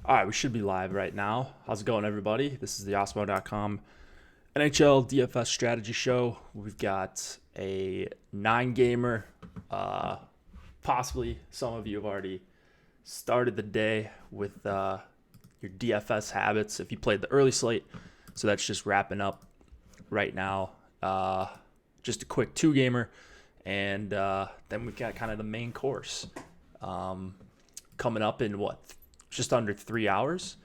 All right, we should be live right now. How's it going, everybody? This is the Osmo.com NHL DFS strategy show. We've got a 9-gamer. Possibly some of you have already started the day with your DFS habits if you played the early slate. So that's just wrapping up right now. Just a quick 2-gamer. And then we've got kind of the main course coming up in just under 3 hours.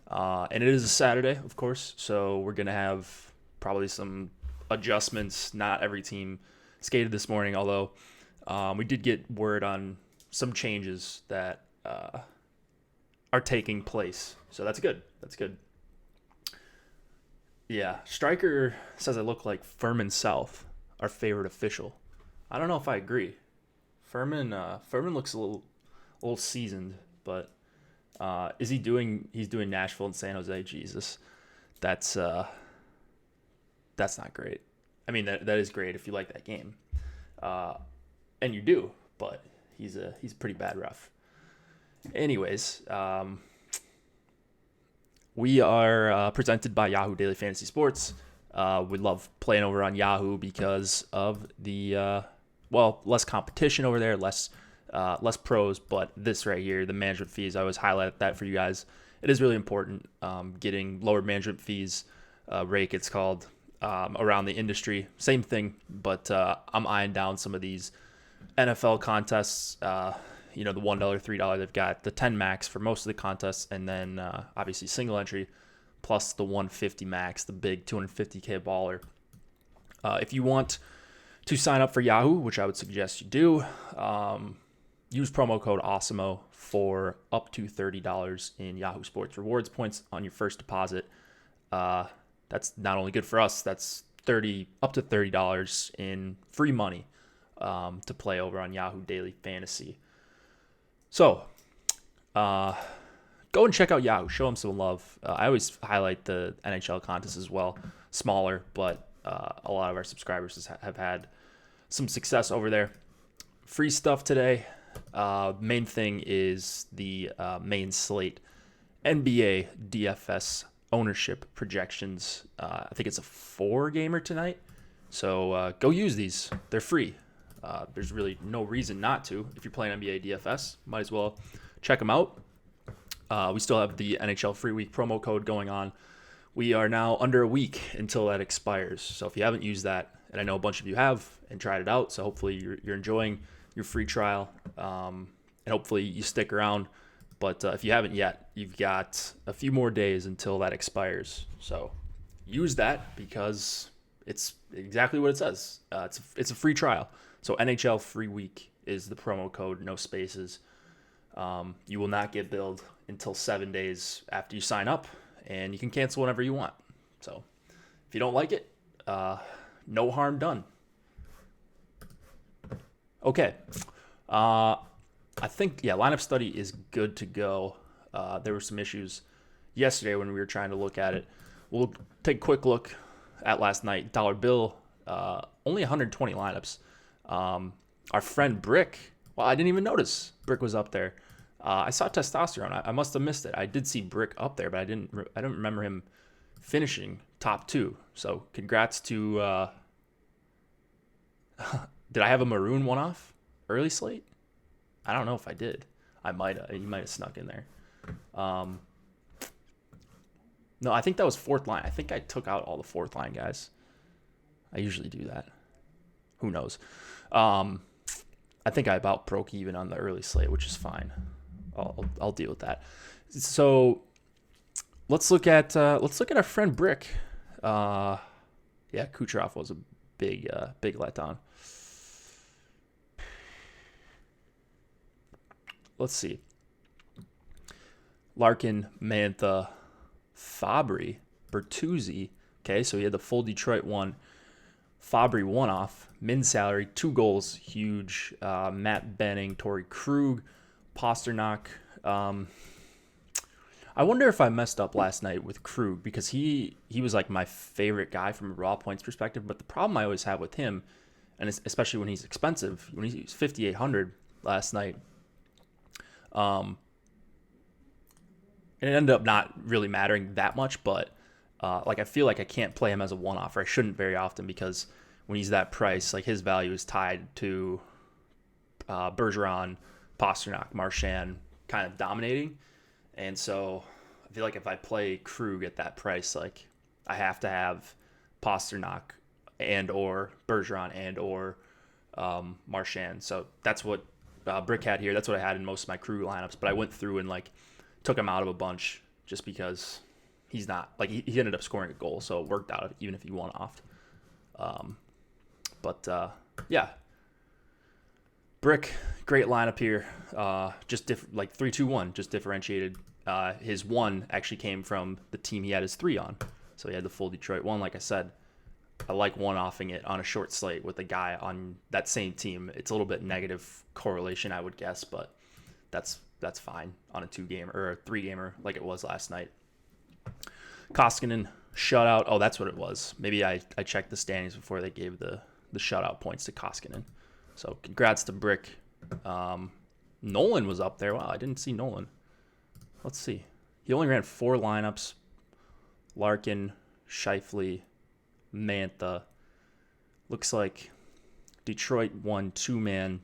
And it is a Saturday, of course, so we're going to have probably some adjustments. Not every team skated this morning, although we did get word on some changes that are taking place. So that's good. That's good. Yeah, Stryker says I look like Furman South, our favorite official. I don't know if I agree. Furman looks a little seasoned, but is he doing? He's doing Nashville and San Jose. Jesus, that's not great. I mean that is great if you like that game, and you do. But he's a pretty bad ref. Anyways, we are presented by Yahoo Daily Fantasy Sports. We love playing over on Yahoo because of the less competition over there, less pros, but this right here, the management fees, I always highlight that for you guys. It is really important, getting lower management fees, rake it's called, around the industry. Same thing, but I'm eyeing down some of these NFL contests, the $1, $3, they've got the 10 max for most of the contests, and then obviously single entry, plus the 150 max, the big 250K baller. If you want to sign up for Yahoo, which I would suggest you do, use promo code AWESOMO for up to $30 in Yahoo Sports rewards points on your first deposit. That's not only good for us, that's up to $30 in free money to play over on Yahoo Daily Fantasy. So, go and check out Yahoo. Show them some love. I always highlight the NHL contests as well. Smaller, but a lot of our subscribers have had some success over there. Free stuff today. Main thing is the main slate. NBA DFS ownership projections. I think it's a 4-gamer tonight. So go use these. They're free. There's really no reason not to. If you're playing NBA DFS, might as well check them out. We still have the NHL Free Week promo code going on. We are now under a week until that expires. So if you haven't used that, and I know a bunch of you have and tried it out, so hopefully you're enjoying your free trial, and hopefully you stick around. But if you haven't yet, you've got a few more days until that expires. So use that because it's exactly what it says. It's a free trial. So NHL Free Week is the promo code, no spaces. You will not get billed until 7 days after you sign up, and you can cancel whenever you want. So if you don't like it, no harm done. Okay. I think, lineup study is good to go. There were some issues yesterday when we were trying to look at it. We'll take a quick look at last night. Dollar bill, only 120 lineups. Our friend Brick, I didn't even notice Brick was up there. I saw testosterone. I must have missed it. I did see Brick up there, but I don't remember him finishing top 2. So congrats to. Did I have a maroon one off early slate? I don't know if I did. I might have. He might have snuck in there. No, I think that was 4th line. I think I took out all the 4th line guys. I usually do that. Who knows? I think I about broke even on the early slate, which is fine. I'll deal with that. So let's look at our friend Brick. Kucherov was a big letdown. Let's see. Larkin, Mantha, Fabry, Bertuzzi. Okay, so he had the full Detroit one. Fabry one off. Min salary, 2 goals, huge. Matt Benning, Torrey Krug, Pasternak. I wonder if I messed up last night with Krug because he was like my favorite guy from a raw points perspective. But the problem I always have with him, and especially when he's expensive, when he's 5,800 last night, And it ended up not really mattering that much, but like I feel like I can't play him as a one-off, or I shouldn't very often, because when he's that price, like his value is tied to Bergeron, Pasternak, Marchand kind of dominating. And so I feel like if I play Krug at that price, like I have to have Pasternak and or Bergeron and or Marchand. So that's what Brick had here. That's what I had in most of my Krug lineups. But I went through and like took him out of a bunch just because he's not like he ended up scoring a goal, so it worked out even if he won off. Yeah, Brick, great lineup here. Just like 3-2-1, just differentiated. His one actually came from the team he had his 3 on, so he had the full Detroit one. Like I said, I like one-offing it on a short slate with a guy on that same team. It's a little bit negative correlation, I would guess, but that's fine on a 2-gamer or a 3-gamer like it was last night. Koskinen shutout. Oh, that's what it was. Maybe I checked the standings before they gave the shutout points to Koskinen. So congrats to Brick. Nolan was up there. Wow, I didn't see Nolan. Let's see. He only ran 4 lineups. Larkin, Scheifele, Mantha. Looks like Detroit won 2-man.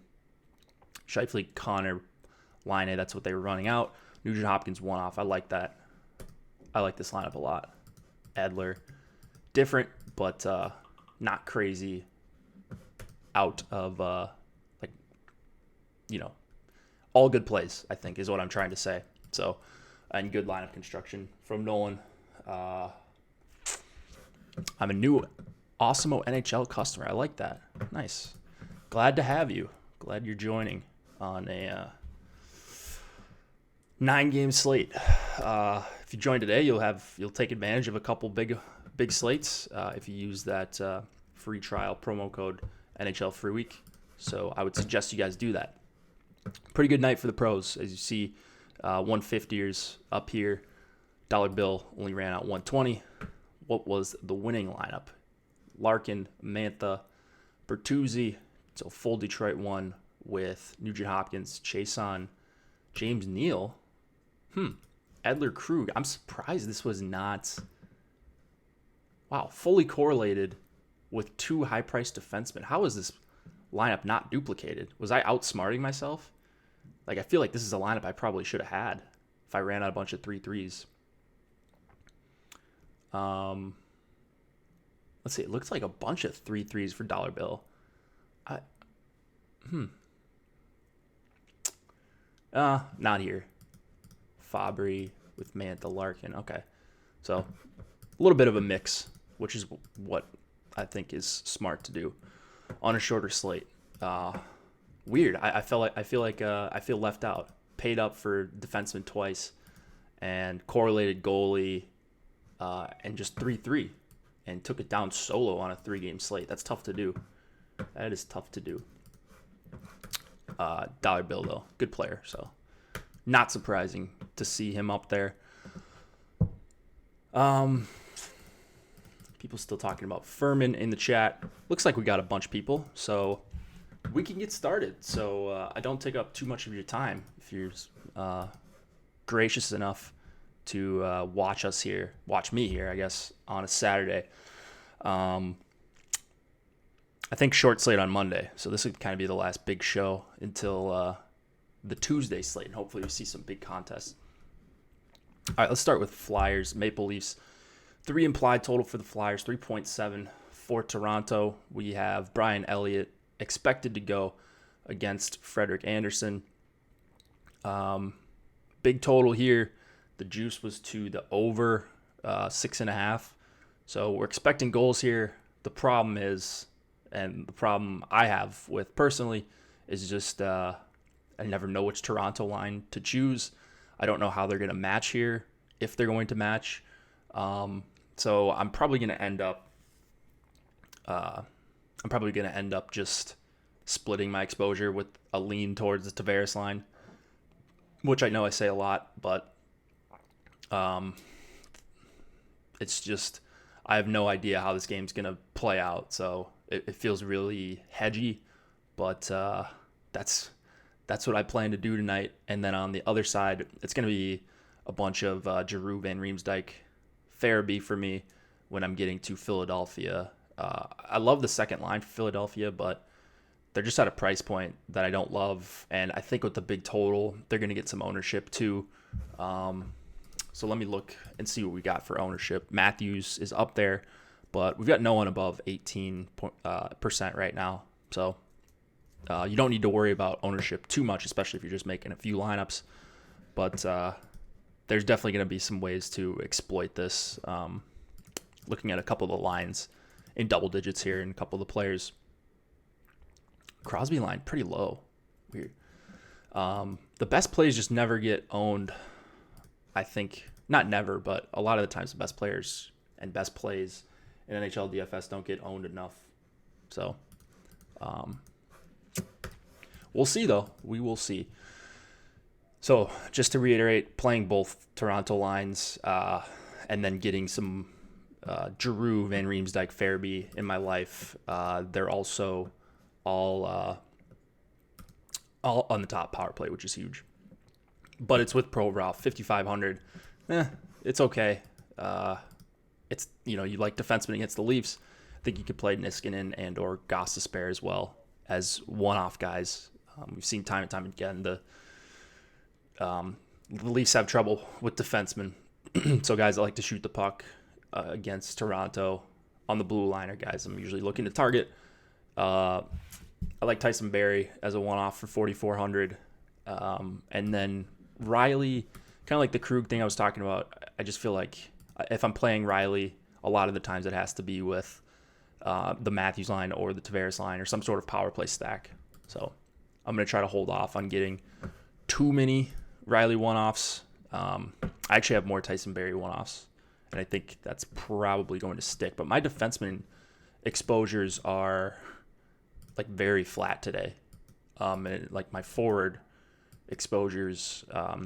Scheifele, Connor, Line, that's what they were running out. Nugent Hopkins one off. I like that. I like this lineup a lot. Edler, different, but not crazy out of, all good plays, I think, is what I'm trying to say. So, and good lineup construction from Nolan. I'm a new Awesemo NHL customer. I like that. Nice. Glad to have you. Glad you're joining on a 9-game slate. If you join today, you'll take advantage of a couple big slates if you use that free trial promo code NHL Free Week. So I would suggest you guys do that. Pretty good night for the pros, as you see. 150ers up here. Dollar bill only ran out 120. What was the winning lineup? Larkin, Mantha, Bertuzzi. So full Detroit one with Nugent Hopkins, Chason, James Neal. Edler, Krug. I'm surprised this was not, fully correlated with 2 high-priced defensemen. How is this lineup not duplicated? Was I outsmarting myself? Like, I feel like this is a lineup I probably should have had if I ran out a bunch of 3-3s. Let's see. It looks like a bunch of 3-3s for dollar bill. Not here. Fabry with Mantha, Larkin. Okay. So a little bit of a mix, which is what I think is smart to do on a shorter slate. Weird. I feel left out. Paid up for defenseman twice and correlated goalie and just 3-3 and took it down solo on a 3-game slate. That's tough to do. That is tough to do. Dollar bill though, good player, so not surprising to see him up there. People still talking about Furman in the chat. Looks like we got a bunch of people, so we can get started. So I don't take up too much of your time if you're gracious enough to watch me here, I guess, on a Saturday. I think short slate on Monday, so this would kind of be the last big show until the Tuesday slate, and hopefully we see some big contests. All right, let's start with Flyers. Maple Leafs, 3 implied total for the Flyers, 3.7 for Toronto. We have Brian Elliott expected to go against Frederik Andersen. Big total here. The juice was to the over 6.5. So we're expecting goals here. The problem is, and the problem I have with personally, is just I never know which Toronto line to choose. I don't know how they're going to match here, if they're going to match. So I'm probably going to end up just splitting my exposure with a lean towards the Tavares line, which I know I say a lot, but it's just I have no idea how this game's going to play out. So it feels really hedgy, but that's what I plan to do tonight. And then on the other side, it's going to be a bunch of Giroux, Van Riemsdyk, Farabee for me when I'm getting to Philadelphia. I love the second line for Philadelphia, but they're just at a price point that I don't love. And I think with the big total, they're going to get some ownership too. So let me look and see what we got for ownership. Matthews is up there, but we've got no one above 18% right now. So you don't need to worry about ownership too much, especially if you're just making a few lineups. But there's definitely going to be some ways to exploit this. Looking at a couple of the lines in double digits here and a couple of the players. Crosby line pretty low. Weird. The best plays just never get owned. I think not never, but a lot of the times the best players and best plays in NHL DFS don't get owned enough. So we'll see though. We will see. So just to reiterate, playing both Toronto lines and then getting some Giroux, Van Riemsdyk, Farabee in my life. They're also all on the top power play, which is huge. But it's with Pro Ralph 5,500. It's okay. It's you like defensemen against the Leafs. I think you could play Niskanen and or Gostisbehere as well as one-off guys. We've seen time and time again the Leafs have trouble with defensemen. So guys that like to shoot the puck against Toronto on the blue line are guys I'm usually looking to target. I like Tyson Barrie as a one-off for 4,400. And then Riley, kind of like the Krug thing I was talking about, I just feel like if I'm playing Riley, a lot of the times it has to be with the Matthews line or the Tavares line or some sort of power play stack. So I'm going to try to hold off on getting too many Riley one-offs. I actually have more Tyson Barrie one-offs, and I think that's probably going to stick. But my defenseman exposures are like very flat today. And like my forward exposures, I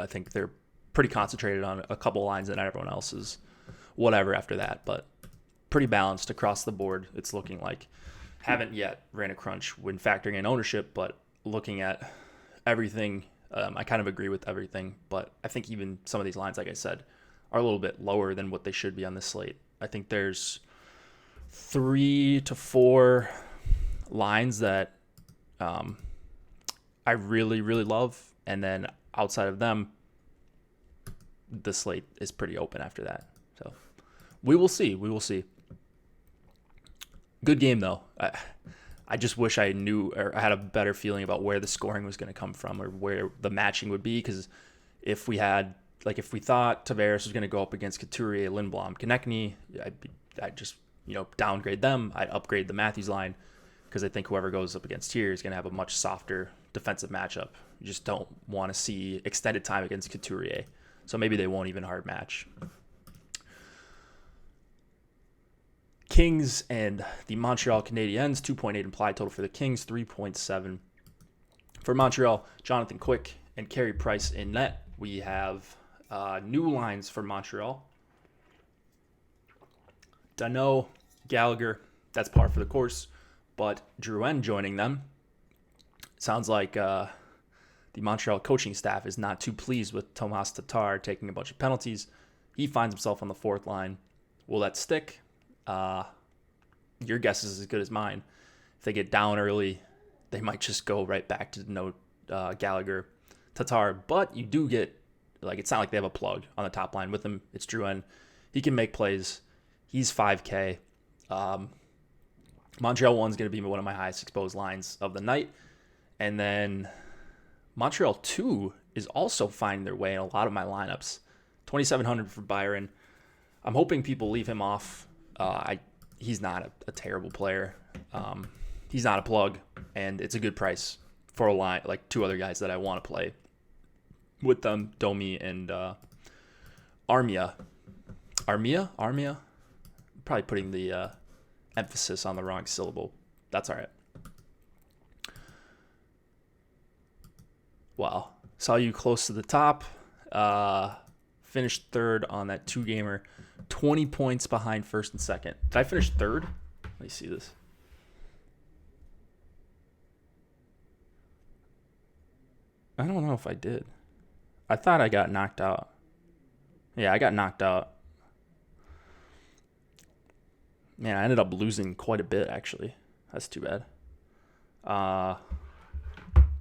think they're pretty concentrated on a couple lines and everyone else is whatever after that, but pretty balanced across the board. It's looking like haven't yet ran a crunch when factoring in ownership, but looking at everything, I kind of agree with everything, but I think even some of these lines, like I said, are a little bit lower than what they should be on this slate. I think there's 3 to 4 lines that I really, really love. And then outside of them, the slate is pretty open after that. So we will see. We will see. Good game, though. I just wish I knew or I had a better feeling about where the scoring was going to come from or where the matching would be. Because if we thought Tavares was going to go up against Couturier, Lindblom, Konechny, I'd just downgrade them. I'd upgrade the Matthews line because I think whoever goes up against here is going to have a much softer defensive matchup. You just don't want to see extended time against Couturier. So maybe they won't even hard match. Kings and the Montreal Canadiens, 2.8 implied total for the Kings, 3.7 for Montreal. Jonathan Quick and Carey Price in net. We have new lines for Montreal. Danault, Gallagher, that's par for the course, but Drouin joining them. Sounds like the Montreal coaching staff is not too pleased with Tomas Tatar taking a bunch of penalties. He finds himself on the fourth line. Will that stick? Your guess is as good as mine. If they get down early, they might just go right back to Gallagher, Tatar. But you do get, it's not like they have a plug on the top line with him. It's Drouin. He can make plays. He's 5K. Montreal 1 is going to be one of my highest exposed lines of the night. And then Montreal 2 is also finding their way in a lot of my lineups. 2,700 for Byron. I'm hoping people leave him off. He's not a terrible player. He's not a plug, and it's a good price for a line, like 2 other guys that I want to play with them, Domi and Armia. Armia? Probably putting the emphasis on the wrong syllable. That's all right. Wow. Saw you close to the top. Finished third on that 2-gamer. 20 points behind first and second. Did I finish third? Let me see this. I don't know if I did. I thought I got knocked out. Yeah, I got knocked out. Man, I ended up losing quite a bit, actually. That's too bad. Oh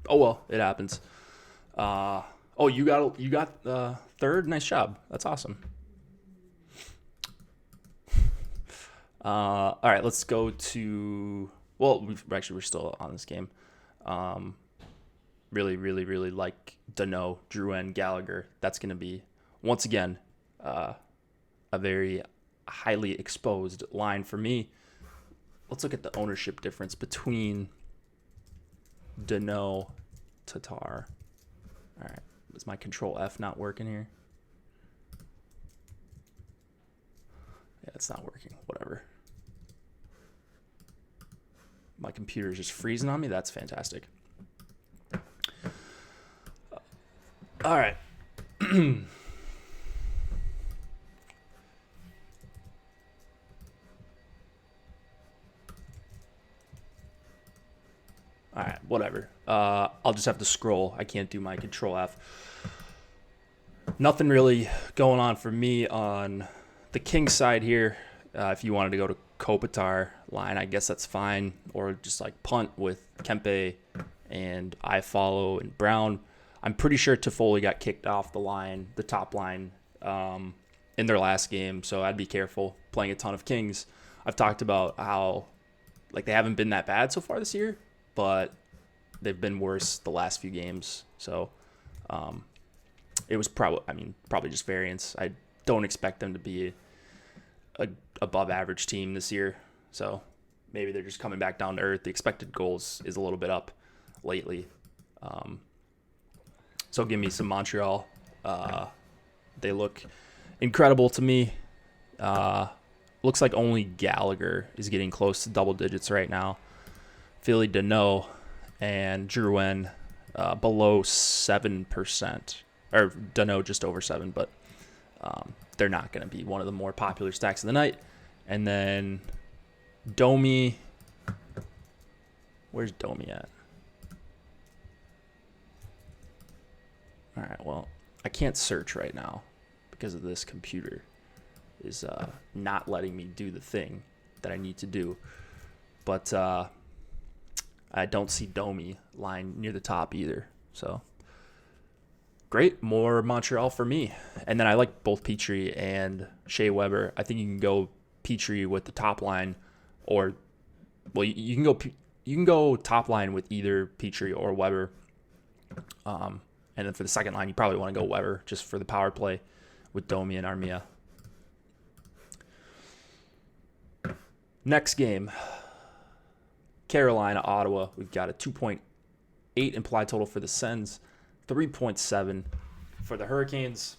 well, it happens. Oh, you got third. Nice job. That's awesome. All right, let's go to. Well, we're still on this game. Really, really, really like Dano, Drouin, Gallagher. That's going to be once again a very highly exposed line for me. Let's look at the ownership difference between Dano, Tatar. All right, is my Control F not working here? Yeah, it's not working. Whatever. My computer is just freezing on me. That's fantastic. All right. All right, whatever. I'll just have to scroll. I can't do my Control F. Nothing really going on for me on the King side here. If you wanted to go to Kopitar line, I guess that's fine. Or just like punt with Kempe and iFollow and Brown. I'm pretty sure Toffoli got kicked off the line, the top line, in their last game. So I'd be careful playing a ton of Kings. I've talked about how they haven't been that bad so far this year, but they've been worse the last few games. So it was probably just variance. I don't expect them to be a above average team this year. So maybe they're just coming back down to earth. The expected goals is a little bit up lately. So give me some Montreal. They look incredible to me. Looks like only Gallagher is getting close to double digits right now. Philly Dano and Drouin below 7%. Or Dano just over 7, but they're not going to be one of the more popular stacks of the night. And then Domi. Where's Domi at? All right, well, I can't search right now because of this computer is not letting me do the thing that I need to do. But I don't see Domi lying near the top either. So great, more Montreal for me. And then I like both Petrie and Shea Weber. I think you can go Petrie with the top line, or you can go top line with either Petrie or Weber. And then for the second line, you probably want to go Weber just for the power play with Domi and Armia. Next game, Carolina, Ottawa. We've got a 2.8 implied total for the Sens, 3.7 for the Hurricanes.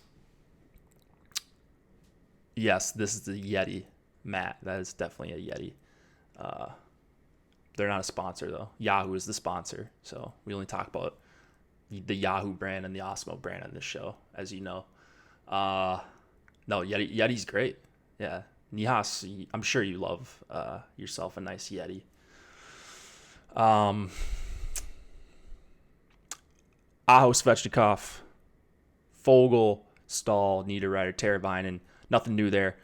Yes, this is the Yeti, Matt. That is definitely a Yeti. They're not a sponsor, though. Yahoo is the sponsor, so we only talk about the Yahoo brand and the Osmo brand on this show, as you know. No, Yeti's great. Yeah. Nihas, I'm sure you love yourself a nice Yeti. Aho, Svechnikov, Fogle, Stahl, Niederreiter, Teravainen. Nothing new there.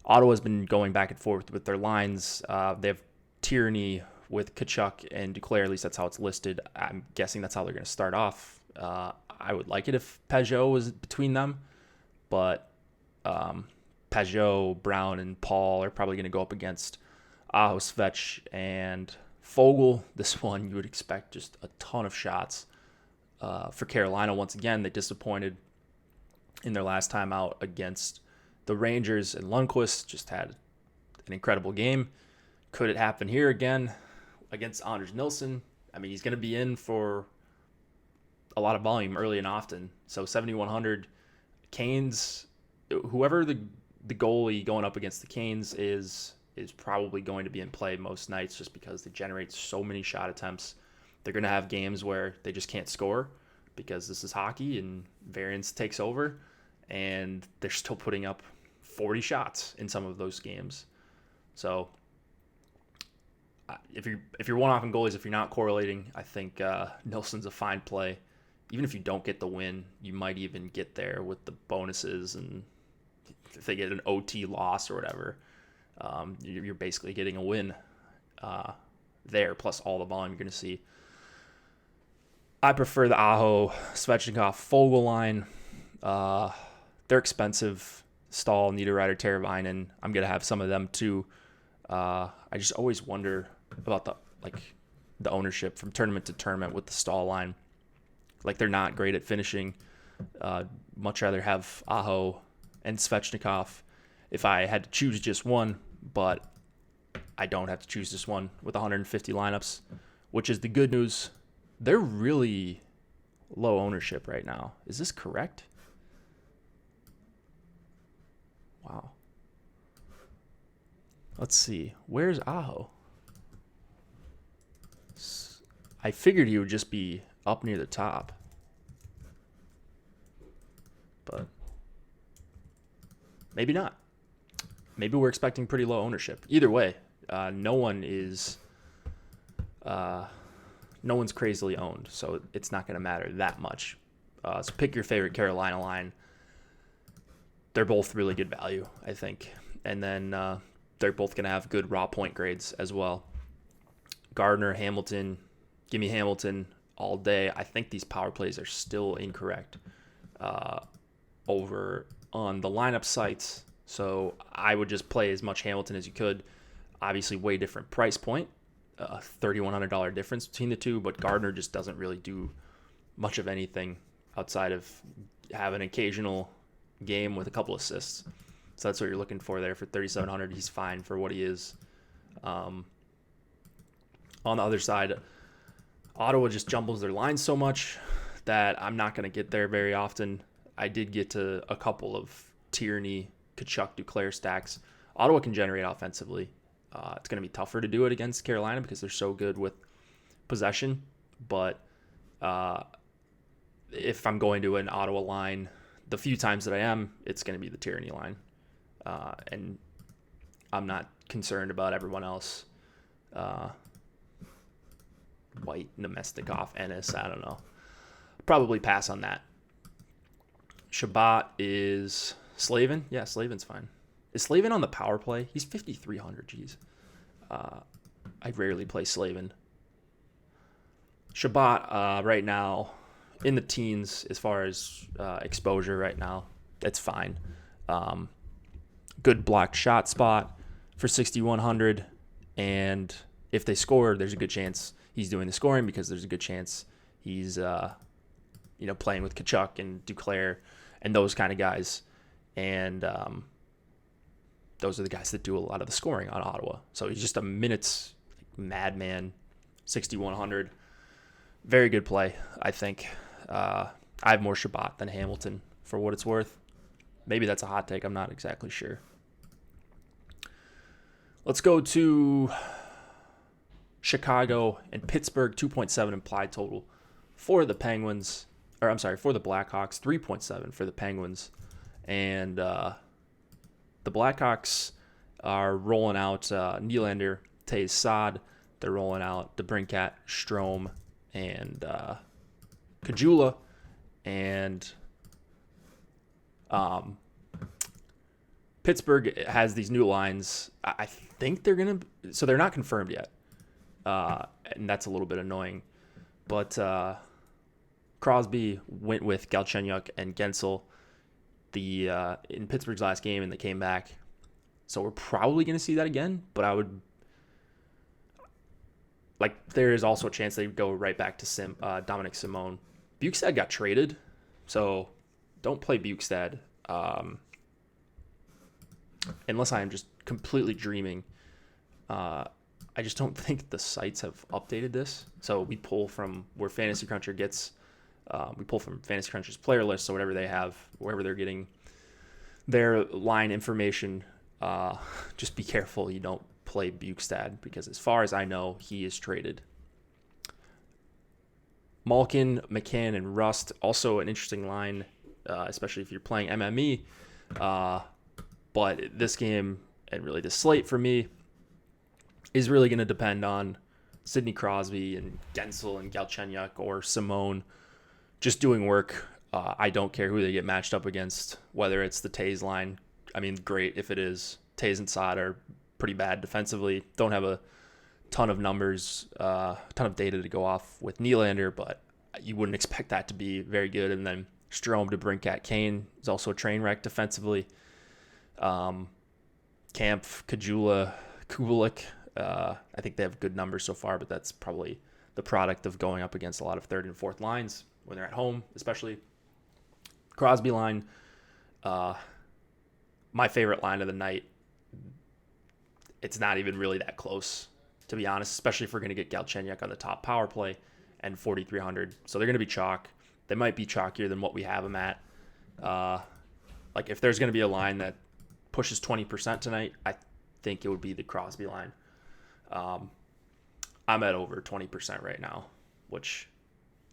Ottawa's been going back and forth with their lines. They have Tierney with Kachuk and Duclair. At least that's how it's listed. I'm guessing that's how they're going to start off. I would like it if Peugeot was between them, but Peugeot, Brown, and Paul are probably going to go up against Aho, Svech, and Fogle. This one you would expect just a ton of shots. For Carolina, once again, they disappointed in their last time out against the Rangers, and Lundqvist just had an incredible game. Could it happen here again against Anders Nilsson? I mean, he's going to be in for a lot of volume early and often. So 7,100 Canes, whoever the goalie going up against the Canes is probably going to be in play most nights just because they generate so many shot attempts. They're going to have games where they just can't score because this is hockey and variance takes over, and they're still putting up 40 shots in some of those games. So if you're one-offing goalies, if you're not correlating, I think Nilsson's a fine play, even if you don't get the win, you might even get there with the bonuses, and if they get an OT loss or whatever, you're basically getting a win there, plus all the volume you're going to see. I prefer the Aho, Svechnikov, Fogle line. They're expensive. Stahl, Niederreiter, Teravainen. I'm going to have some of them too. I just always wonder about the ownership from tournament to tournament with the Stahl line. Like, they're not great at finishing. Much rather have Aho and Svechnikov if I had to choose just one, but I don't have to choose just one with 150 lineups, which is the good news. They're really low ownership right now. Is this correct? Wow. Let's see. Where's Aho? I figured he would just be up near the top. But maybe not. Maybe we're expecting pretty low ownership. Either way, no one's crazily owned, so it's not going to matter that much. So pick your favorite Carolina line. They're both really good value, I think. And then they're both going to have good raw point grades as well. Gardner, Hamilton. Give me Hamilton all day. I think these power plays are still incorrect over on the lineup sites. So I would just play as much Hamilton as you could. Obviously, way different price point. $3,100 difference between the two, but Gardner just doesn't really do much of anything outside of have an occasional game with a couple assists. So that's what you're looking for there for $3,700. He's fine for what he is. On the other side, Ottawa just jumbles their lines so much that I'm not going to get there very often. I did get to a couple of Tierney, Kachuk, Duclair stacks. Ottawa can generate offensively. It's going to be tougher to do it against Carolina because they're so good with possession. But if I'm going to an Ottawa line, the few times that I am, it's going to be the Tierney line. And I'm not concerned about everyone else. White, Nemestikov, Ennis, I don't know. Probably pass on that. Shabbat is Slavin. Yeah, Slavin's fine. Is Slavin on the power play? He's 5,300. Jeez. I rarely play Slavin. Shabbat right now in the teens as far as exposure right now. That's fine. Good blocked shot spot for 6,100. And if they score, there's a good chance he's doing the scoring because there's a good chance he's playing with Kachuk and Duclair and those kind of guys. And those are the guys that do a lot of the scoring on Ottawa. So he's just a minutes madman, 6,100. Very good play, I think. I have more Shabbat than Hamilton for what it's worth. Maybe that's a hot take. I'm not exactly sure. Let's go to Chicago and Pittsburgh, 2.7 implied total for the Penguins. For the Blackhawks, 3.7 for the Penguins. And the Blackhawks are rolling out Nylander, Taze, Saad. They're rolling out DeBrincat, Strome, and Kajula. And Pittsburgh has these new lines. I think they're going to... So they're not confirmed yet. And that's a little bit annoying. But Crosby went with Galchenyuk and Gensel in Pittsburgh's last game, and they came back. So we're probably going to see that again. But I would... there is also a chance they go right back to Dominic Simone. Bukestad got traded, so don't play Bukestad. Unless I am just completely dreaming. I just don't think the sites have updated this. So we pull from where Fantasy Cruncher gets. We pull from Fantasy Cruncher's player list, so whatever they have, wherever they're getting their line information, just be careful you don't play Bukestad, because as far as I know, he is traded. Malkin, McCann, and Rust, also an interesting line, especially if you're playing MME. But this game, and really this slate for me, is really going to depend on Sidney Crosby and Gensel and Galchenyuk or Simone just doing work. I don't care who they get matched up against, whether it's the Tays line. I mean, great if it is. Tays and Sod are pretty bad defensively. Don't have a ton of numbers, ton of data to go off with Nylander, but you wouldn't expect that to be very good. And then Strome, DeBrincat, Kane is also a train wreck defensively. Kampf, Kajula, Kubelik. I think they have good numbers so far, but that's probably the product of going up against a lot of third and fourth lines when they're at home, especially. Crosby line, my favorite line of the night. It's not even really that close, to be honest, especially if we're going to get Galchenyuk on the top power play and 4,300. So they're going to be chalk. They might be chalkier than what we have them at. Like if there's going to be a line that pushes 20% tonight, I think it would be the Crosby line. I'm at over 20% right now, which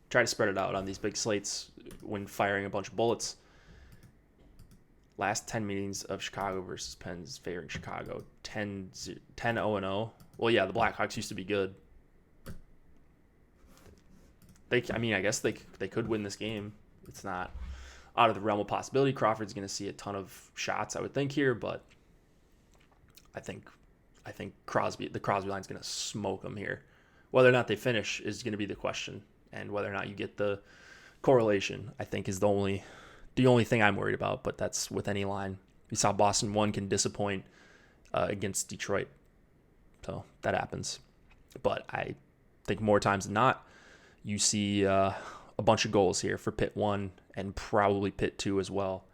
try to spread it out on these big slates when firing a bunch of bullets. Last 10 meetings of Chicago versus Pens favoring Chicago, 10-0-0. Well, yeah, the Blackhawks used to be good. I guess they could win this game. It's not out of the realm of possibility. Crawford's going to see a ton of shots, I would think, here, but I think the Crosby line's going to smoke them here. Whether or not they finish is going to be the question, and whether or not you get the correlation, I think, is the only thing I'm worried about. But that's with any line. We saw Boston 1 can disappoint against Detroit, so that happens. But I think more times than not, you see a bunch of goals here for Pitt 1 and probably Pitt 2 as well.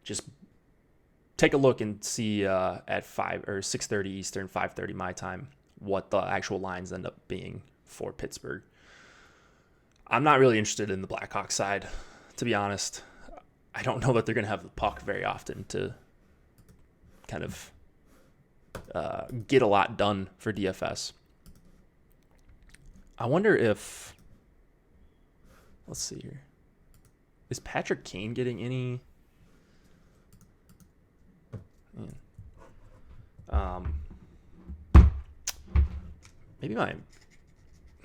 Just take a look and see at 5 or 6:30 Eastern, 5:30 my time, what the actual lines end up being for Pittsburgh. I'm not really interested in the Blackhawks side, to be honest. I don't know that they're going to have the puck very often to kind of get a lot done for DFS. I wonder if... Let's see here. Is Patrick Kane getting any... maybe my...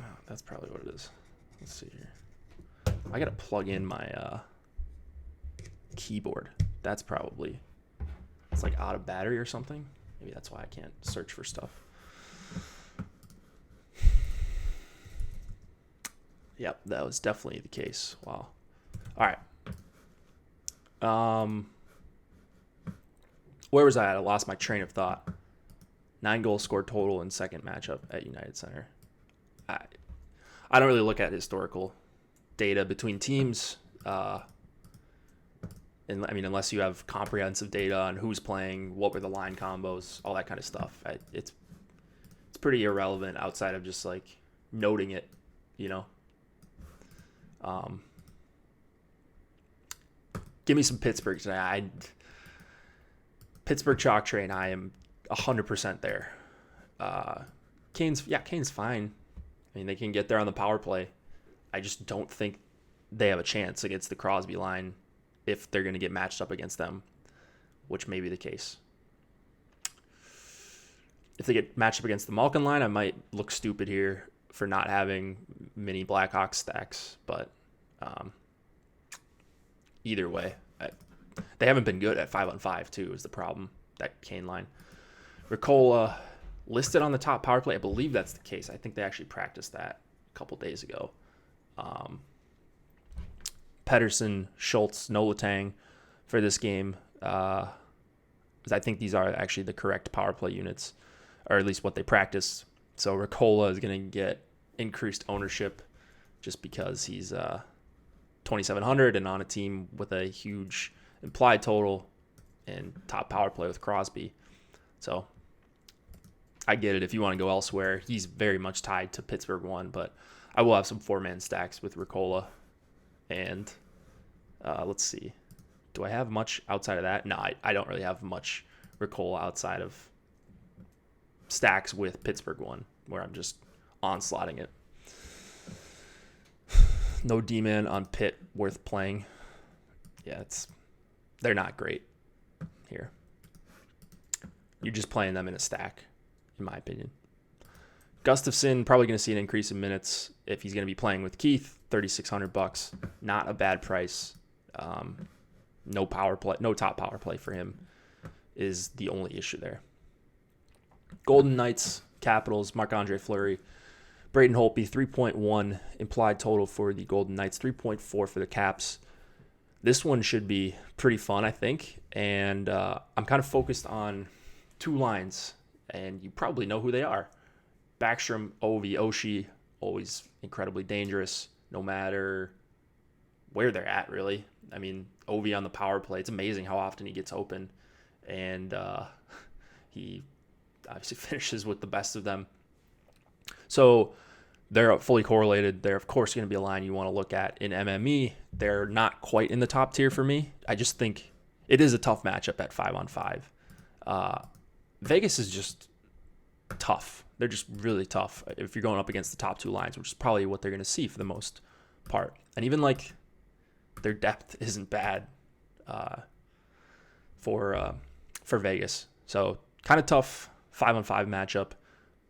Oh, that's probably what it is. Let's see here. I got to plug in my keyboard. That's probably... It's like out of battery or something. Maybe that's why I can't search for stuff. Yep, that was definitely the case. Wow. All right. Where was I at? I lost my train of thought. 9 goals scored total in second matchup at United Center. I don't really look at historical data between teams. And I mean, unless you have comprehensive data on who's playing, what were the line combos, all that kind of stuff. It's pretty irrelevant outside of just like noting it, you know. Give me some Pittsburgh tonight. Pittsburgh chalk train. I am 100% there. Kane's fine. I mean, they can get there on the power play. I just don't think they have a chance against the Crosby line if they're going to get matched up against them, which may be the case. If they get matched up against the Malkin line, I might look stupid here for not having many Blackhawks stacks, but either way, they haven't been good at 5-on-5 too is the problem, that Kane line. Ricola listed on the top power play. I believe that's the case. I think they actually practiced that a couple days ago. Pedersen, Schultz, Nolatang for this game. I think these are actually the correct power play units, or at least what they practice. So Ricola is going to get increased ownership just because he's 2,700 and on a team with a huge implied total and top power play with Crosby. So I get it if you want to go elsewhere. He's very much tied to Pittsburgh 1, but I will have some 4-man stacks with Ricola. And let's see. Do I have much outside of that? No, I don't really have much Ricola outside of stacks with Pittsburgh 1, where I'm just onslaughting it. No D-man on Pitt worth playing. Yeah, they're not great here. You're just playing them in a stack, in my opinion. Gustafsson probably going to see an increase in minutes if he's going to be playing with Keith. $3,600. Not a bad price. No top power play for him is the only issue there. Golden Knights, Capitals, Marc-Andre Fleury, Braden Holtby, 3.1 implied total for the Golden Knights, 3.4 for the Caps. This one should be pretty fun, I think, and I'm kind of focused on two lines, and you probably know who they are. Backstrom, Oshie, always incredibly dangerous, no matter where they're at, really. I mean, Ovi on the power play, it's amazing how often he gets open, and he obviously finishes with the best of them. So they're fully correlated. They're, of course, going to be a line you want to look at. In MME, they're not quite in the top tier for me. I just think it is a tough matchup at 5-on-5. Vegas is just tough. They're just really tough if you're going up against the top two lines, which is probably what they're going to see for the most part. And even like their depth isn't bad for Vegas. So kind of tough 5-on-5 matchup,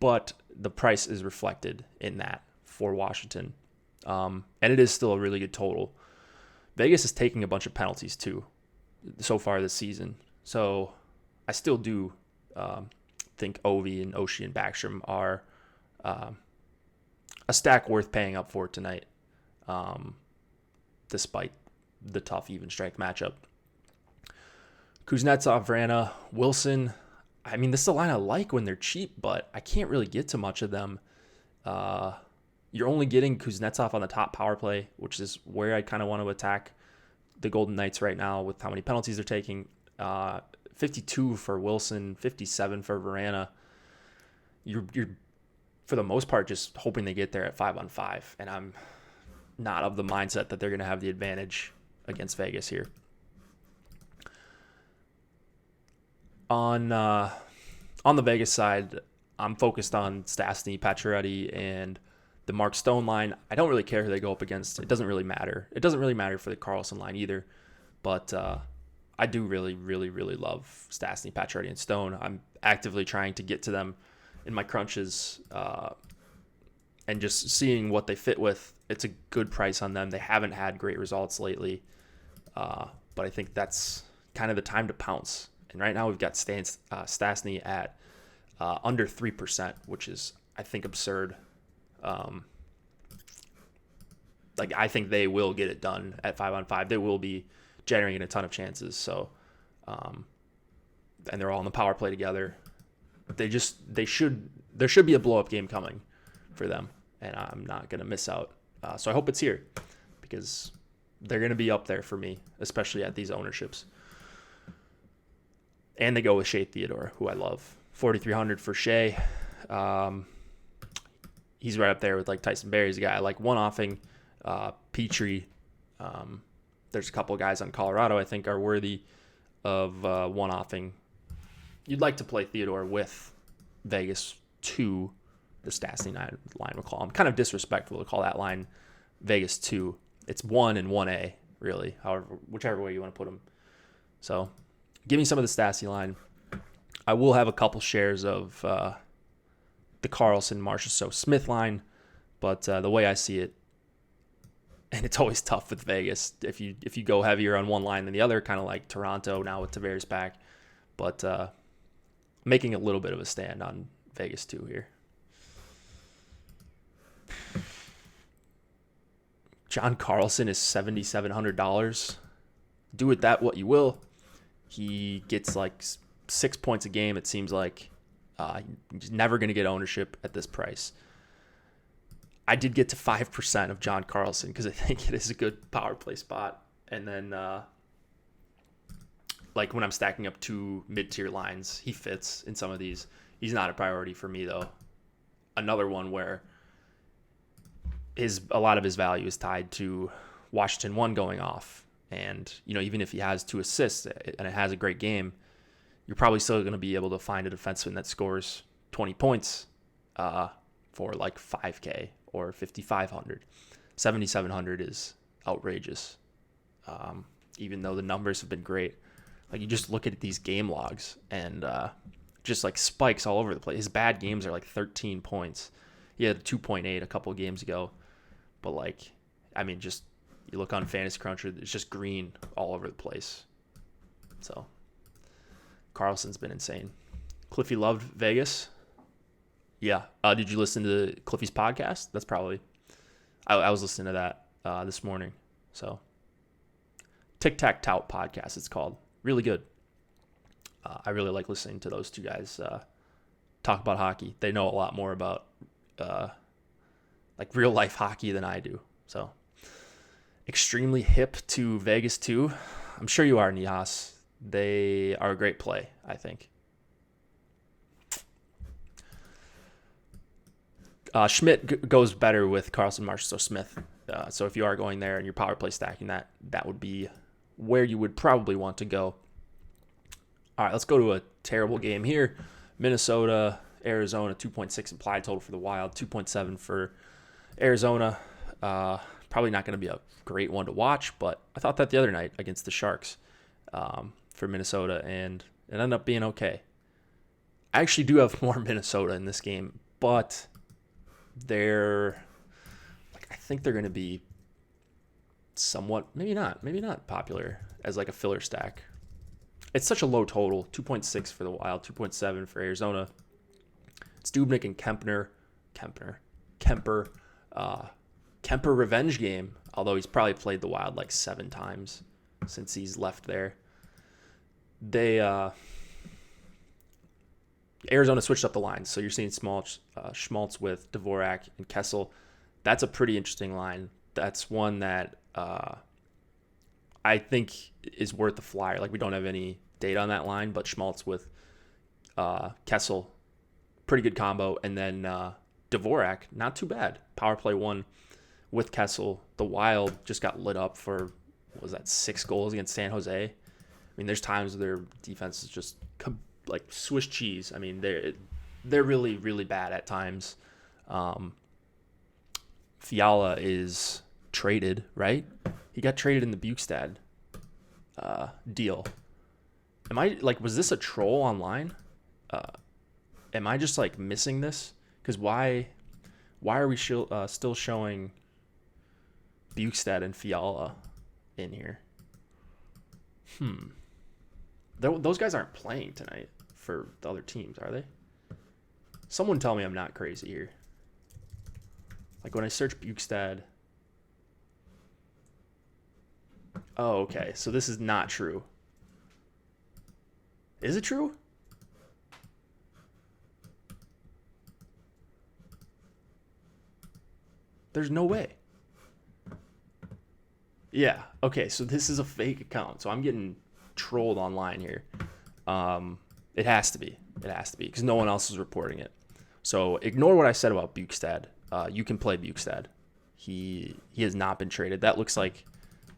but the price is reflected in that for Washington. And it is still a really good total. Vegas is taking a bunch of penalties too so far this season. So I still do think Ovi and Oshie and Backstrom are a stack worth paying up for tonight, despite the tough even strength matchup. Kuznetsov, Vrana, Wilson. I mean, this is a line I like when they're cheap, but I can't really get to much of them. You're only getting Kuznetsov on the top power play, which is where I kind of want to attack the Golden Knights right now with how many penalties they're taking. 52 for Wilson, 57 for Vrana. You're for the most part just hoping they get there at 5-on-5, and I'm not of the mindset that they're going to have the advantage against Vegas here. On the Vegas side, I'm focused on Stastny, Pacioretty, and the Mark Stone line. I don't really care who they go up against. It doesn't really matter. It doesn't really matter for the Karlsson line either, but I do really, really, really love Stastny, Pacioretty, and Stone. I'm actively trying to get to them in my crunches and just seeing what they fit with. It's a good price on them. They haven't had great results lately, but I think that's kind of the time to pounce. And right now we've got Stastny at under 3%, which is, I think, absurd. I think they will get it done at 5-on-5. They will be generating a ton of chances. So, and they're all on the power play together. There should be a blow up game coming for them, and I'm not going to miss out. So I hope it's here because they're going to be up there for me, especially at these ownerships. And they go with Shea Theodore, who I love. 4,300 for Shea. He's right up there with like Tyson Barrie's a guy I like one-offing. Petrie. There's a couple of guys on Colorado I think are worthy of one-offing. You'd like to play Theodore with Vegas 2, the Stastny line we'll call him. Kind of disrespectful to call that line Vegas 2. It's 1 and 1A, really, whichever way you want to put them. So give me some of the Stastny line. I will have a couple shares of the Karlsson, Marchessault, Smith line, but the way I see it, and it's always tough with Vegas if you go heavier on one line than the other, kind of like Toronto now with Tavares back, but making a little bit of a stand on Vegas 2 here. John Carlson is $7,700. Do with that what you will. He gets like 6 points a game, it seems like. He's never going to get ownership at this price. I did get to 5% of John Carlson because I think it is a good power play spot. And then, when I'm stacking up 2 mid-tier lines, he fits in some of these. He's not a priority for me, though. Another one where a lot of his value is tied to Washington 1 going off. And, even if he has 2 assists and it has a great game, you're probably still going to be able to find a defenseman that scores 20 points for like 5K or 5,500. 7,700 is outrageous, even though the numbers have been great. Like, you just look at these game logs and just like spikes all over the place. His bad games are like 13 points. He had 2.8 a couple of games ago, but I mean, just you look on Fantasy Cruncher, it's just green all over the place. So Carlson's been insane. Cliffy loved Vegas. Yeah. Did you listen to Cliffy's podcast? That's probably. I was listening to that this morning. So Tic Tac Tout podcast, it's called. Really good. I really like listening to those two guys talk about hockey. They know a lot more about like real life hockey than I do. So extremely hip to Vegas too. I'm sure you are, Nihas. They are a great play, I think. Schmidt goes better with Carlson, Marchessault, Smith. So if you are going there and you're power play stacking that would be where you would probably want to go. All right, let's go to a terrible game here. Minnesota, Arizona, 2.6 implied total for the Wild, 2.7 for Arizona. Probably not going to be a great one to watch, but I thought that the other night against the Sharks for Minnesota, and it ended up being okay. I actually do have more Minnesota in this game, but I think they're going to be somewhat, maybe not popular as like a filler stack. It's such a low total, 2.6 for the Wild, 2.7 for Arizona. It's Dubnyk and Kemper revenge game, although he's probably played the Wild like 7 times since he's left there. Arizona switched up the lines, so you're seeing Schmaltz with Dvorak and Kessel. That's a pretty interesting line. That's one that I think is worth the flyer. Like, we don't have any data on that line, but Schmaltz with Kessel, pretty good combo. And then Dvorak, not too bad. Power play 1 with Kessel. The Wild just got lit up for, 6 goals against San Jose? I mean, there's times where their defense is just like Swiss cheese. I mean, they're really, really bad at times. Fiala is traded, right? He got traded in the Bukestad deal. Was this a troll online? Am I just like missing this? Because why are we still showing Bukestad and Fiala in here? Those guys aren't playing tonight for the other teams, are they? Someone tell me I'm not crazy here. Like, when I search Bukestad. Oh, okay. So this is not true. Is it true? There's no way. Yeah. Okay. So this is a fake account. So I'm getting trolled online here. It has to be. Because no one else is reporting it. So ignore what I said about Bukestad. You can play Bukestad. He has not been traded. That looks like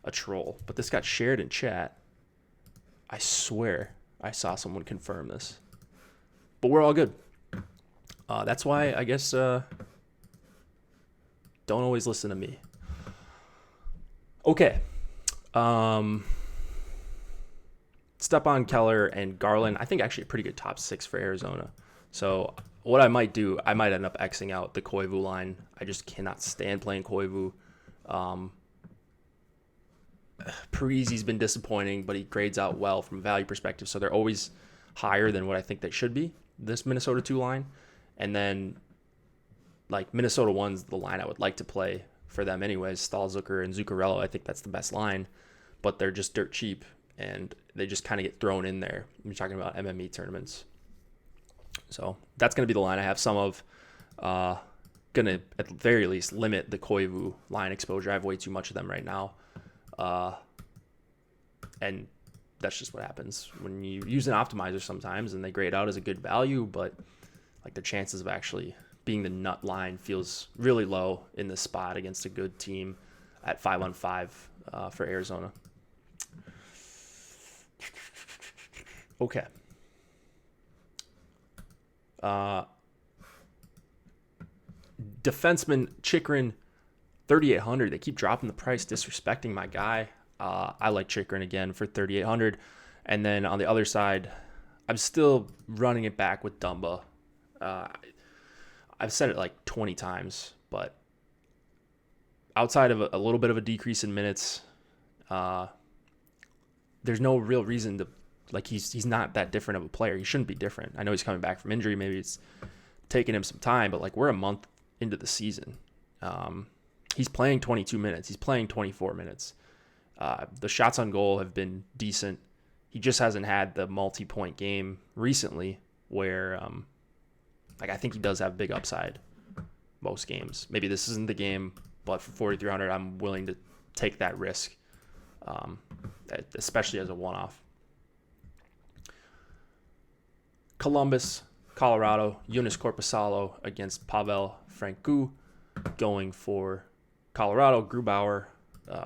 a troll. But this got shared in chat. I swear I saw someone confirm this. But we're all good. That's why I guess don't always listen to me. Okay. Stepan, Keller, and Garland. I think actually a pretty good top 6 for Arizona. So what I might do, I might end up Xing out the Koivu line. I just cannot stand playing Koivu. Parise's been disappointing, but he grades out well from a value perspective. So they're always higher than what I think they should be, this Minnesota 2 line. And then, like, Minnesota 1's the line I would like to play for them anyways. Stahlzucker and Zuccarello, I think that's the best line. But they're just dirt cheap, and they just kind of get thrown in there. We're talking about MME tournaments. So that's going to be the line I have some of. Going to, at the very least, limit the Koivu line exposure. I have way too much of them right now. And that's just what happens when you use an optimizer sometimes, and they grade out as a good value, but like the chances of actually being the nut line feels really low in this spot against a good team at 5-on-5 for Arizona. Okay. Defenseman Chikrin, 3,800. They keep dropping the price, disrespecting my guy. I like Chikrin again for 3,800. And then on the other side, I'm still running it back with Dumba. I've said it like 20 times, but outside of a little bit of a decrease in minutes, there's no real reason to, like, he's not that different of a player. He shouldn't be different. I know he's coming back from injury. Maybe it's taking him some time, but like we're a month into the season. He's playing 22 minutes. He's playing 24 minutes. The shots on goal have been decent. He just hasn't had the multi-point game recently where, like, I think he does have big upside most games. Maybe this isn't the game, but for 4,300, I'm willing to take that risk, especially as a one-off. Columbus, Colorado, Younes Korpisalo against Pavel Francouz, going for Colorado. Grubauer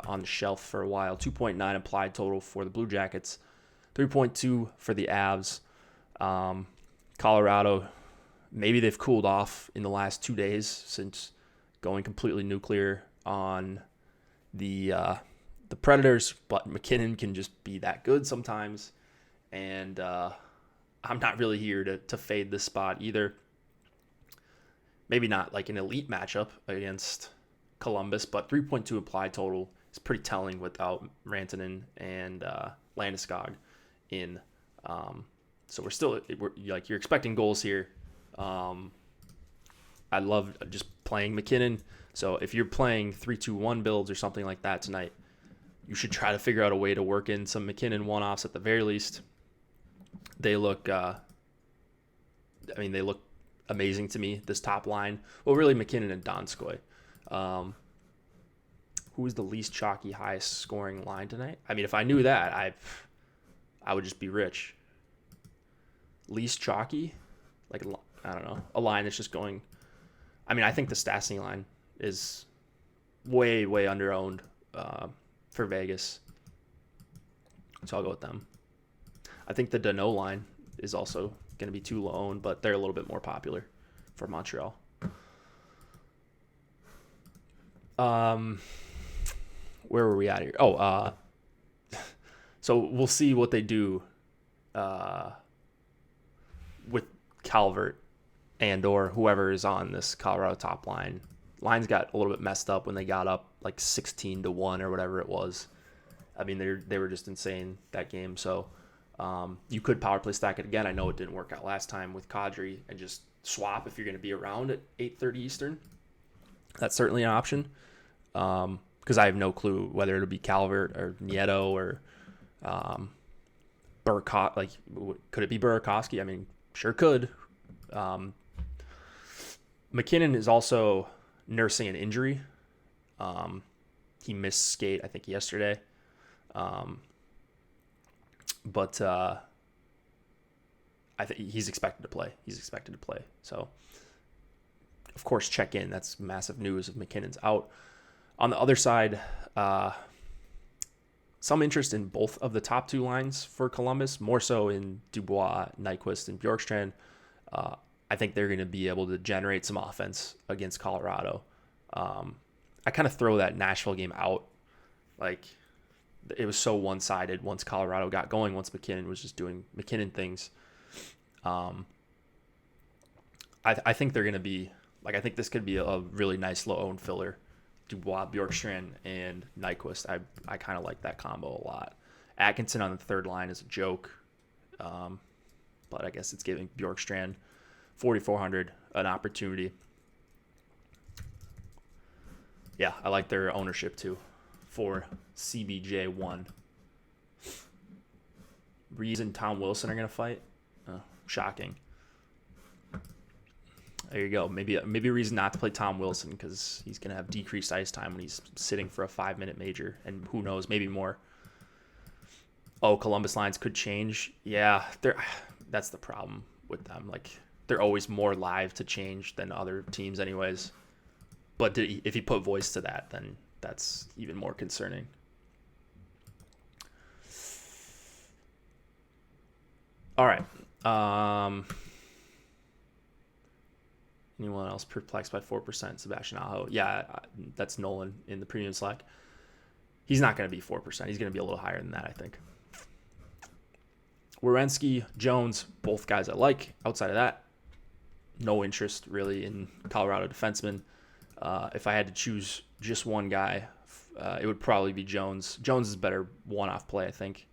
on the shelf for a while. 2.9 implied total for the Blue Jackets. 3.2 for the Avs. Colorado, maybe they've cooled off in the last 2 days since going completely nuclear on the Predators, but McKinnon can just be that good sometimes. And I'm not really here to fade this spot either. Maybe not like an elite matchup against Columbus, but 3.2 implied total is pretty telling without Rantanen and Landeskog in. So we're like, you're expecting goals here. I love just playing McKinnon. So if you're playing 3-2-1 builds or something like that tonight, you should try to figure out a way to work in some McKinnon one-offs at the very least. They look, they look amazing to me, this top line. Well, really McKinnon and Donskoy. Who is the least chalky, highest scoring line tonight? I mean, if I knew that, I would just be rich. Least chalky? Like, I don't know, a line that's just going. I mean, I think the Stastny line is way, way under-owned for Vegas. So I'll go with them. I think the Danault line is also going to be too low-owned, but they're a little bit more popular for Montreal. Where were we at here? Oh, so we'll see what they do with Calvert and or whoever is on this Colorado top line. Lines got a little bit messed up when they got up like 16-1 or whatever it was. I mean, they were just insane that game. So you could power play stack it again. I know it didn't work out last time with Kadri, and just swap if you're going to be around at 8:30 Eastern. That's certainly an option. Because I have no clue whether it'll be Calvert or Nieto or Burakovsky. Like, could it be Burakovsky? I mean, sure could. McKinnon is also nursing an injury. He missed skate, I think, yesterday. But I think he's expected to play. So, of course, check in. That's massive news if McKinnon's out. On the other side, some interest in both of the top two lines for Columbus, more so in Dubois, Nyquist, and Bjorkstrand. I think they're going to be able to generate some offense against Colorado. I kind of throw that Nashville game out. Like, it was so one-sided once Colorado got going, once McKinnon was just doing McKinnon things. I think they're going to be, like, I think this could be a really nice low-owned filler. Dubois, Bjorkstrand, and Nyquist. I kind of like that combo a lot. Atkinson on the third line is a joke, but I guess it's giving Bjorkstrand 4,400 an opportunity. Yeah, I like their ownership too for CBJ1. Reese and Tom Wilson are going to fight. Shocking. There you go. Maybe a reason not to play Tom Wilson, because he's going to have decreased ice time when he's sitting for a 5-minute major, and who knows, maybe more. Oh, Columbus lines could change. Yeah, that's the problem with them. Like, they're always more live to change than other teams anyways. But if you put voice to that, then that's even more concerning. All right. Anyone else perplexed by 4%? Sebastian Aho. Yeah, that's Nolan in the premium Slack. He's not going to be 4%. He's going to be a little higher than that, I think. Werenski, Jones, both guys I like. Outside of that, no interest really in Colorado defensemen. If I had to choose just one guy, it would probably be Jones. Jones is better one-off play, I think,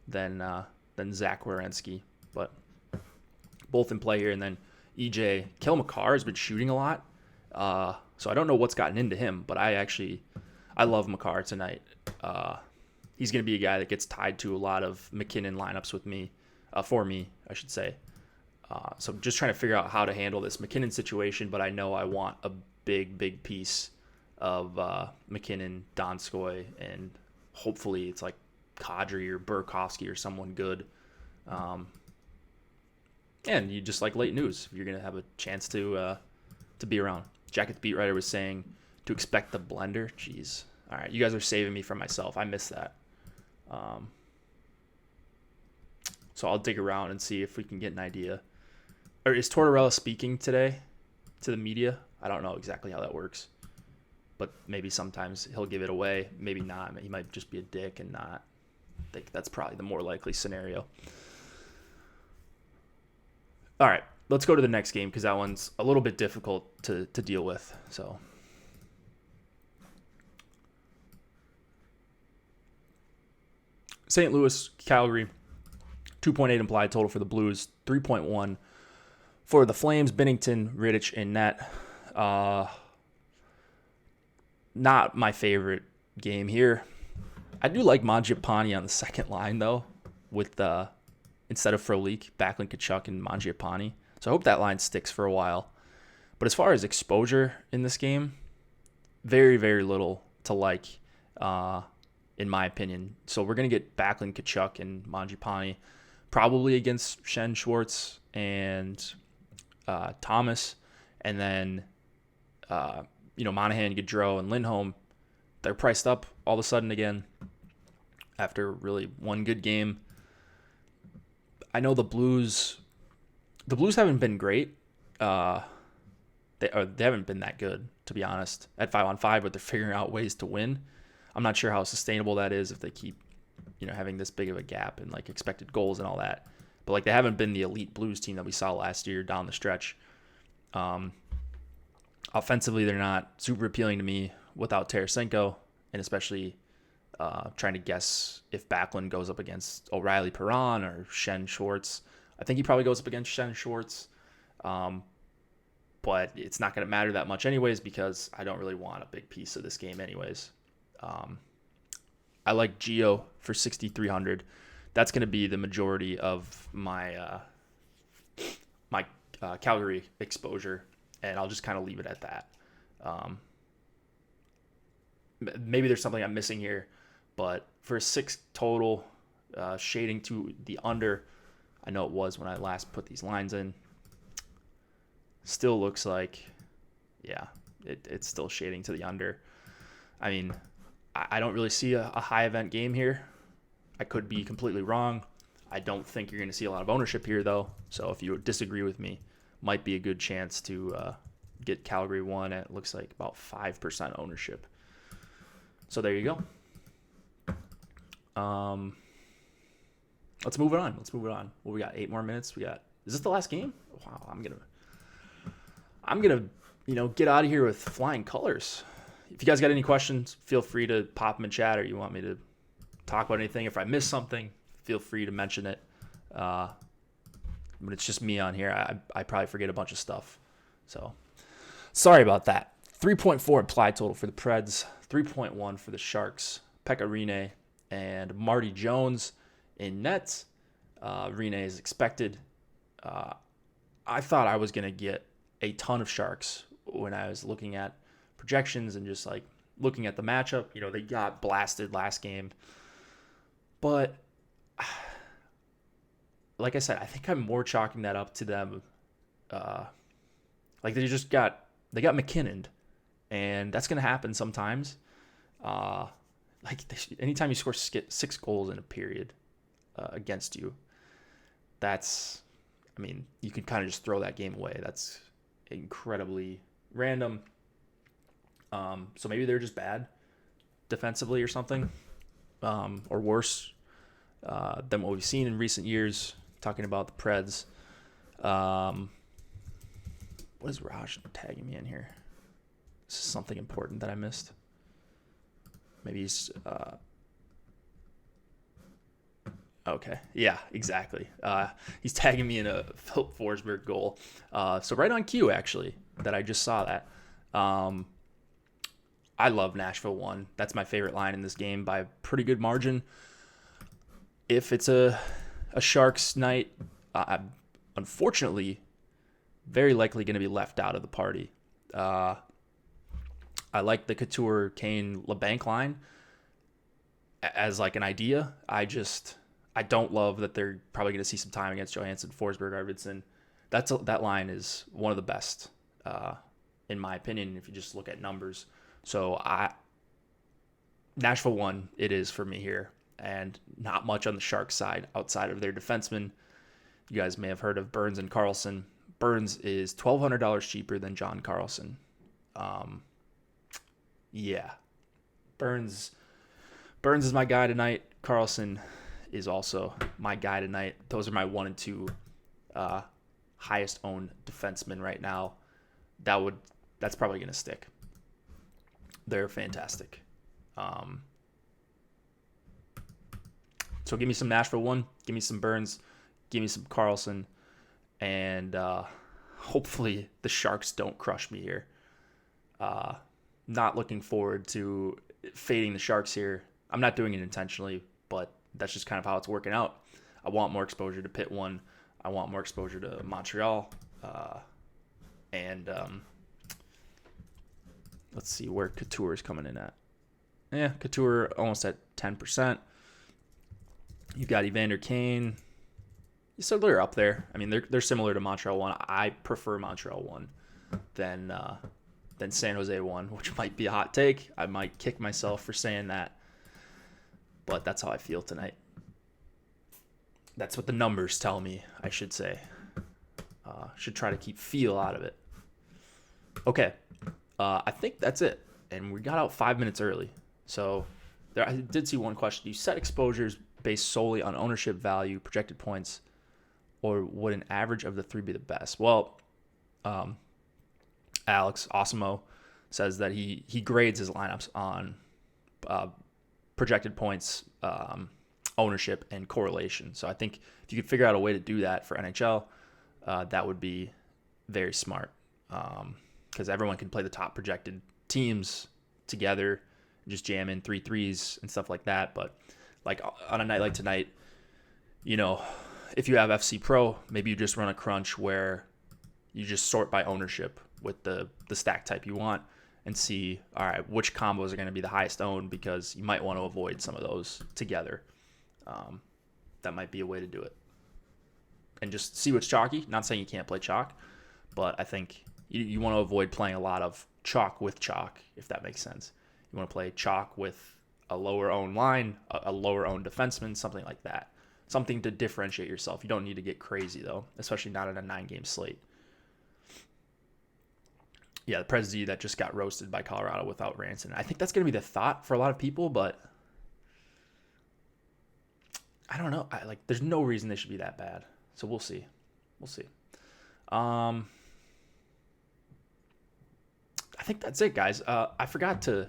than Zach Werenski. But both in play here. And then EJ, Kel McCarr has been shooting a lot. So I don't know what's gotten into him, but I love McCarr tonight. He's going to be a guy that gets tied to a lot of McKinnon lineups with me, for me, I should say. So I'm just trying to figure out how to handle this McKinnon situation, but I know I want a big piece of McKinnon, Donskoy, and hopefully it's like Kadri or Burakovsky or someone good. And you just like late news, you're going to have a chance to be around. Jackets beat writer was saying to expect the blender. Jeez. All right, you guys are saving me from myself. I missed that. So I'll dig around and see if we can get an idea. Or is Tortorella speaking today to the media? I don't know exactly how that works. But maybe sometimes he'll give it away. Maybe not. He might just be a dick and not. I think that's probably the more likely scenario. All right, let's go to the next game because that one's a little bit difficult to deal with. So, St. Louis, Calgary, 2.8 implied total for the Blues, 3.1 for the Flames. Binnington, Rittich, and net. Not my favorite game here. I do like Mangiapane on the second line though, with instead of Frolik, Backlund, Tkachuk, and Mangiapane. So I hope that line sticks for a while. But as far as exposure in this game, very, very little to like, in my opinion. So we're going to get Backlund, Tkachuk, and Mangiapane probably against Shen, Schwartz, and Thomas. And then, Monahan, Gaudreau, and Lindholm, they're priced up all of a sudden again after really one good game. I know the Blues haven't been great. They haven't been that good, to be honest, at 5-on-5, but they're figuring out ways to win. I'm not sure how sustainable that is if they keep, having this big of a gap in like expected goals and all that. But like they haven't been the elite Blues team that we saw last year down the stretch. Offensively, they're not super appealing to me without Tarasenko, and especially trying to guess if Backlund goes up against O'Reilly Perron or Shen Schwartz. I think he probably goes up against Shen Schwartz. But it's not going to matter that much anyways because I don't really want a big piece of this game anyways. I like Gio for 6,300. That's going to be the majority of my Calgary exposure, and I'll just kind of leave it at that. Maybe there's something I'm missing here, but for a 6 total, shading to the under, I know it was when I last put these lines in. Still looks like, it's still shading to the under. I mean, I don't really see a high event game here. I could be completely wrong. I don't think you're going to see a lot of ownership here, though. So if you disagree with me, might be a good chance to get Calgary 1 at, looks like, about 5% ownership. So there you go. Let's move it on. Well, we got 8 more minutes. Is this the last game? Wow, I'm gonna get out of here with flying colors. If you guys got any questions, feel free to pop them in chat, or you want me to talk about anything. If I miss something, feel free to mention it. But it's just me on here. I probably forget a bunch of stuff. So sorry about that. 3.4 implied total for the Preds, 3.1 for the Sharks. Pekka Rinne and Marty Jones in net. Rinne is expected. I thought I was going to get a ton of Sharks when I was looking at projections and just like looking at the matchup. They got blasted last game. But like I said, I think I'm more chalking that up to them. Like they got McKinnon, and that's going to happen sometimes. Anytime you score 6 goals in a period against you, you can kind of just throw that game away. That's incredibly random. So maybe they're just bad defensively or something, or worse than what we've seen in recent years. Talking about the Preds. What is Raj tagging me in here? This is something important that I missed. Maybe he's okay. Yeah, exactly. He's tagging me in a Philip Forsberg goal. So right on cue, actually, that I just saw that. I love Nashville 1. That's my favorite line in this game by a pretty good margin. If it's a Sharks night, I'm unfortunately very likely going to be left out of the party. I like the Couture, Kane, LeBanc line as like an idea. I don't love that they're probably going to see some time against Johansson, Forsberg, Arvidsson. That line is one of the best, in my opinion, if you just look at numbers. So Nashville 1, it is for me here, and not much on the Sharks side outside of their defensemen. You guys may have heard of Burns and Carlson. Burns is $1,200 cheaper than John Carlson. Yeah, Burns is my guy tonight. Carlson is also my guy tonight. Those are my 1 and 2 highest owned defensemen right now. That's probably going to stick. They're fantastic. So give me some Nashville 1, give me some Burns, give me some Carlson, and hopefully the Sharks don't crush me here. Not looking forward to fading the Sharks here. I'm not doing it intentionally, but that's just kind of how it's working out. I want more exposure to Pitt 1. I want more exposure to Montreal. And let's see where Couture is coming in at. Yeah, Couture almost at 10%. You've got Evander Kane. So they're up there. I mean, they're similar to Montreal 1. I prefer Montreal 1 than San Jose 1, which might be a hot take. I might kick myself for saying that. But that's how I feel tonight. That's what the numbers tell me, I should say. Should try to keep feel out of it. Okay. I think that's it. And we got out 5 minutes early. So I did see one question. Do you set exposures based solely on ownership value, projected points, or would an average of the three be the best? Well, Alex Osimo says that he grades his lineups on projected points, ownership, and correlation. So I think if you could figure out a way to do that for NHL, that would be very smart, because everyone can play the top projected teams together, just jam in 3-3s and stuff like that. But like on a night like tonight, if you have FC Pro, maybe you just run a crunch where you just sort by ownership with the stack type you want and see, all right, which combos are going to be the highest owned, because you might want to avoid some of those together. That might be a way to do it. And just see what's chalky. Not saying you can't play chalk, but I think you want to avoid playing a lot of chalk with chalk, if that makes sense. You want to play chalk with a lower owned line, a lower owned defenseman, something like that. Something to differentiate yourself. You don't need to get crazy, though, especially not in a 9-game slate. Yeah, the Prez that just got roasted by Colorado without Ranson. I think that's going to be the thought for a lot of people, but I don't know. There's no reason they should be that bad. So we'll see. I think that's it, guys. I forgot to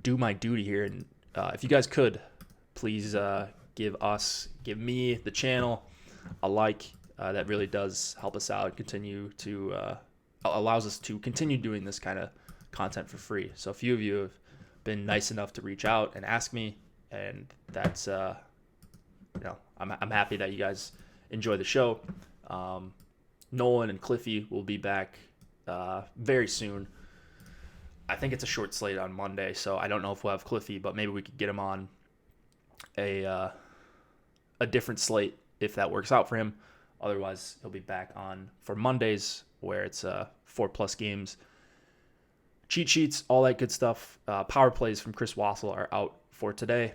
do my duty here, and if you guys could, please give me, the channel, a like. That really does help us out. Allows us to continue doing this kind of content for free. So a few of you have been nice enough to reach out and ask me, and that's I'm happy that you guys enjoy the show. Nolan and Cliffy will be back very soon. I think it's a short slate on Monday, so I don't know if we'll have Cliffy, but maybe we could get him on a different slate if that works out for him. Otherwise, he'll be back on for Mondays, where it's 4+ games, cheat sheets, all that good stuff. Power plays from Chris Wassel are out for today.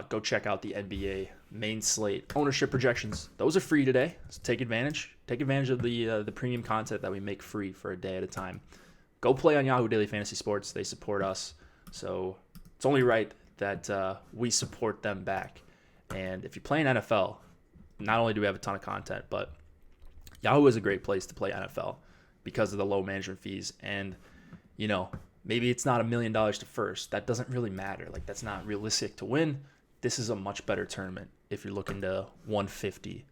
Go check out the NBA main slate ownership projections. Those are free today, so take advantage. Take advantage of the premium content that we make free for a day at a time. Go play on Yahoo Daily Fantasy Sports. They support us, so it's only right that we support them back. And if you play in NFL, not only do we have a ton of content, but Yahoo is a great place to play NFL because of the low management fees. And, Maybe it's not $1 million to first. That doesn't really matter. Like, that's not realistic to win. This is a much better tournament if you're looking to 150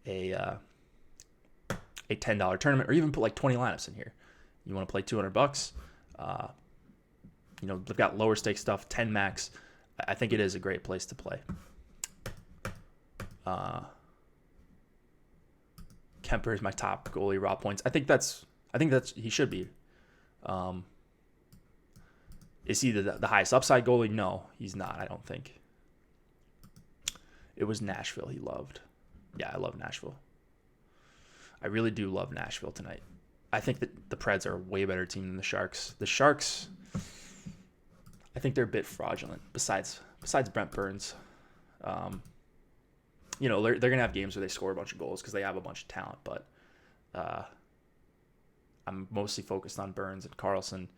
a $10 tournament, or even put like 20 lineups in here. You want to play $200. They've got lower stakes stuff, 10 max. I think it is a great place to play. Kemper is my top goalie, raw points. I think that's he should be. Is he the highest upside goalie? No, he's not, I don't think. It was Nashville he loved. Yeah, I love Nashville. I really do love Nashville tonight. I think that the Preds are a way better team than the Sharks. The Sharks, I think they're a bit fraudulent. Besides Brent Burns, they're gonna have games where they score a bunch of goals because they have a bunch of talent. But I'm mostly focused on Burns and Carlson,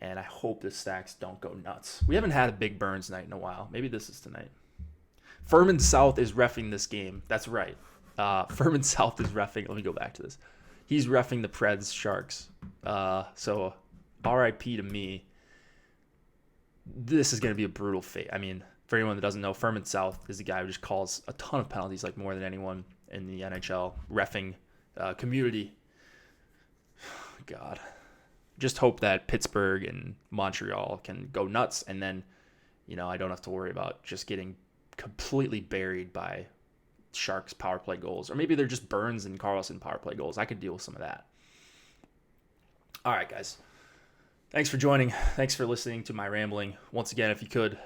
and I hope the stacks don't go nuts. We haven't had a big Burns night in a while. Maybe this is tonight. Furman South is reffing this game. That's right. Furman South is reffing. Let me go back to this. He's reffing the Preds Sharks. So RIP to me. This is going to be a brutal fate. I mean, for anyone that doesn't know, Furman South is the guy who just calls a ton of penalties, like more than anyone in the NHL reffing community. God. Just hope that Pittsburgh and Montreal can go nuts, and then, I don't have to worry about just getting completely buried by Sharks power play goals. Or maybe they're just Burns and Carlson power play goals. I could deal with some of that. All right, guys. Thanks for joining. Thanks for listening to my rambling. Once again, if you could,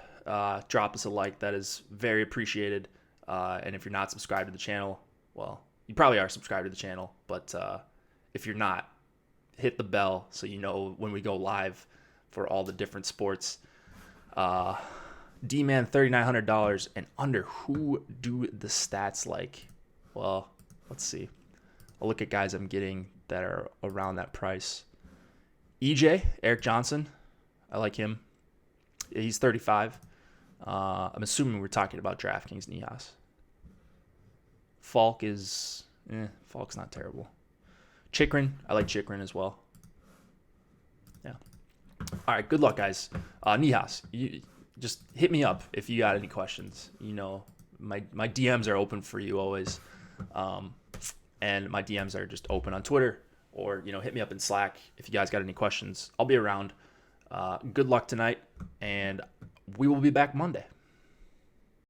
drop us a like. That is very appreciated. And if you're not subscribed to the channel, well, you probably are subscribed to the channel. But if you're not, hit the bell so you know when we go live for all the different sports. D-Man, $3,900 and under. Who do the stats like? Well, let's see. I'll look at guys I'm getting that are around that price. EJ, Eric Johnson. I like him. He's 35. I'm assuming we're talking about DraftKings Nihas. Falk is... Falk's not terrible. Chikrin. I like Chikrin as well. Yeah. All right, good luck, guys. Nihas, just hit me up if you got any questions. My DMs are open for you always. And my DMs are just open on Twitter, or, hit me up in Slack if you guys got any questions. I'll be around. Good luck tonight, and we will be back Monday.